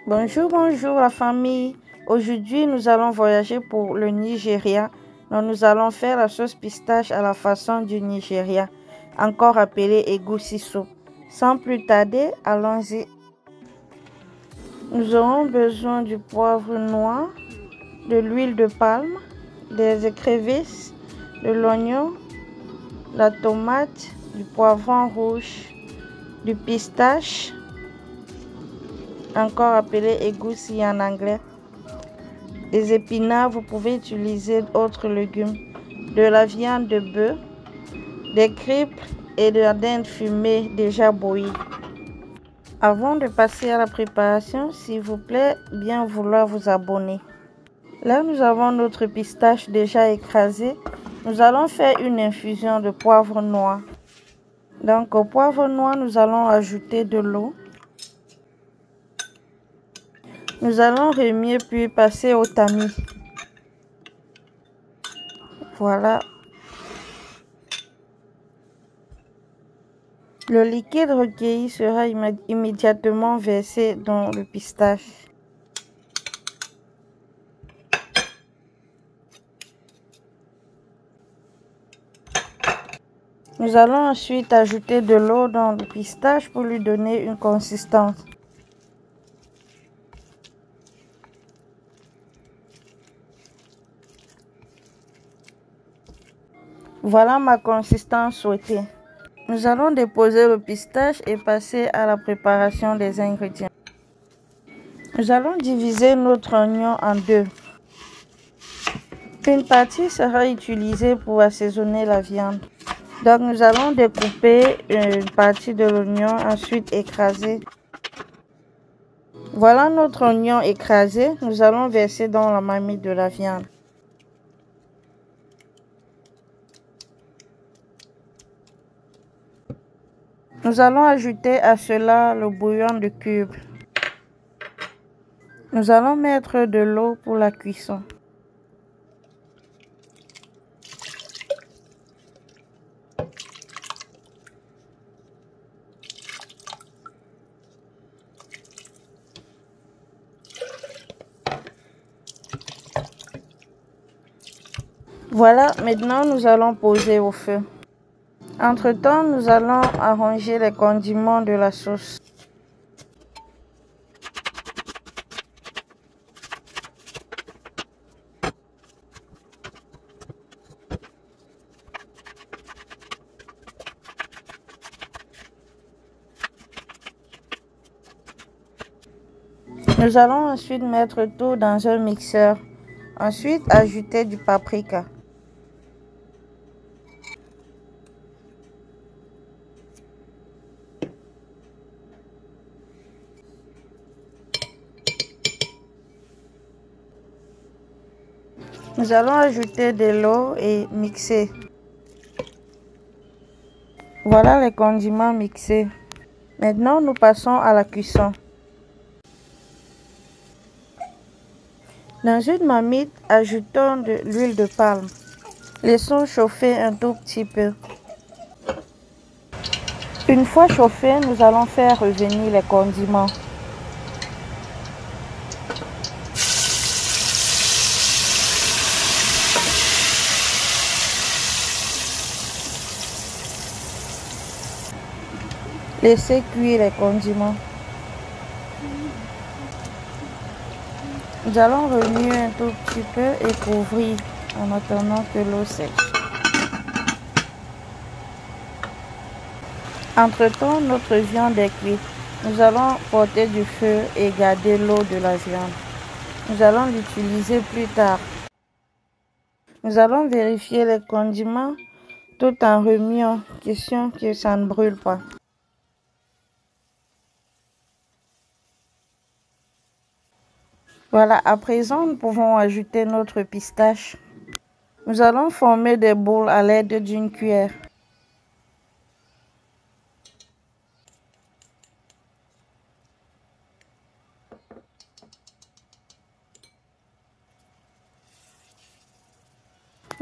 Bonjour la famille. Aujourd'hui, nous allons voyager pour le Nigeria. Donc, nous allons faire la sauce pistache à la façon du Nigeria, encore appelée egusi soup. Sans plus tarder, allons-y. Nous aurons besoin du poivre noir, de l'huile de palme, des écrevisses, de l'oignon, la tomate, du poivron rouge, du pistache, encore appelé egusi en anglais, des épinards, vous pouvez utiliser d'autres légumes, de la viande de bœuf, des crêpes et de la dinde fumée déjà bouillie. Avant de passer à la préparation, s'il vous plaît, bien vouloir vous abonner. Là, nous avons notre pistache déjà écrasée. Nous allons faire une infusion de poivre noir. Donc, au poivre noir, nous allons ajouter de l'eau. Nous allons remuer puis passer au tamis. Voilà. Le liquide recueilli sera immédiatement versé dans le pistache. Nous allons ensuite ajouter de l'eau dans le pistache pour lui donner une consistance. Voilà ma consistance souhaitée. Nous allons déposer le pistache et passer à la préparation des ingrédients. Nous allons diviser notre oignon en deux. Une partie sera utilisée pour assaisonner la viande. Donc nous allons découper une partie de l'oignon, ensuite écraser. Voilà notre oignon écrasé. Nous allons verser dans la marmite de la viande. Nous allons ajouter à cela le bouillon de cubes. Nous allons mettre de l'eau pour la cuisson. Voilà, maintenant nous allons poser au feu. Entre-temps, nous allons arranger les condiments de la sauce. Nous allons ensuite mettre tout dans un mixeur. Ensuite, ajouter du paprika. Nous allons ajouter de l'eau et mixer. Voilà les condiments mixés. Maintenant, nous passons à la cuisson. Dans une marmite, ajoutons de l'huile de palme. Laissons chauffer un tout petit peu. Une fois chauffé, nous allons faire revenir les condiments. Laissez cuire les condiments. Nous allons remuer un tout petit peu et couvrir en attendant que l'eau sèche. Entre-temps, notre viande est cuite. Nous allons porter du feu et garder l'eau de la viande. Nous allons l'utiliser plus tard. Nous allons vérifier les condiments tout en remuant, question que ça ne brûle pas. Voilà, à présent, nous pouvons ajouter notre pistache. Nous allons former des boules à l'aide d'une cuillère.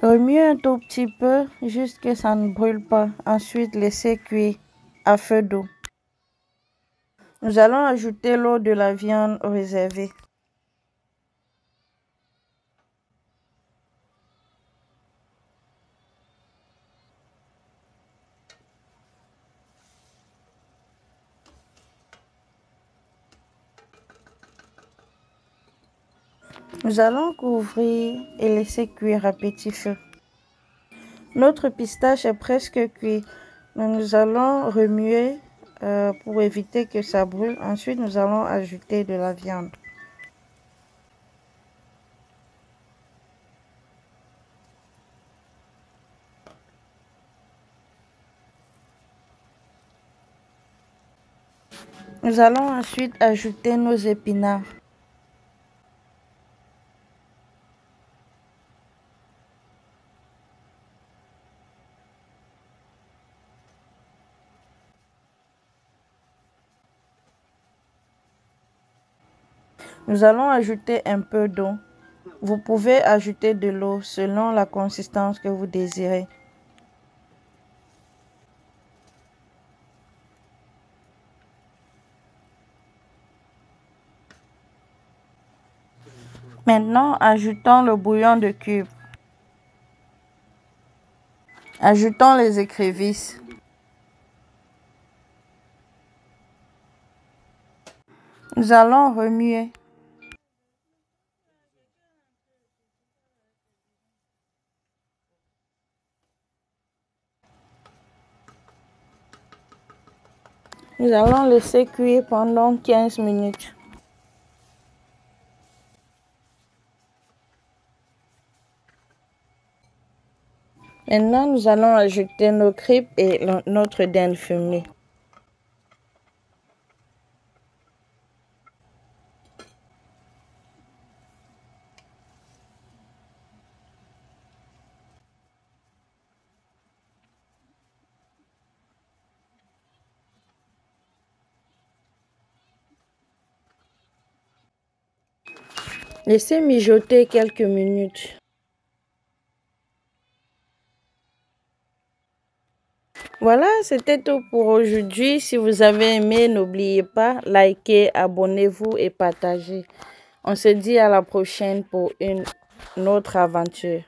Remuez un tout petit peu, juste que ça ne brûle pas. Ensuite, laissez cuire à feu doux. Nous allons ajouter l'eau de la viande réservée. Nous allons couvrir et laisser cuire à petit feu. Notre pistache est presque cuit. Nous allons remuer pour éviter que ça brûle. Ensuite, nous allons ajouter de la viande. Nous allons ensuite ajouter nos épinards. Nous allons ajouter un peu d'eau. Vous pouvez ajouter de l'eau selon la consistance que vous désirez. Maintenant, ajoutons le bouillon de cubes. Ajoutons les écrevisses. Nous allons remuer. Nous allons laisser cuire pendant 15 minutes. Maintenant, nous allons ajouter nos crêpes et notre dinde fumée. Laissez mijoter quelques minutes. Voilà, c'était tout pour aujourd'hui. Si vous avez aimé, n'oubliez pas, likez, abonnez-vous et partagez. On se dit à la prochaine pour une autre aventure.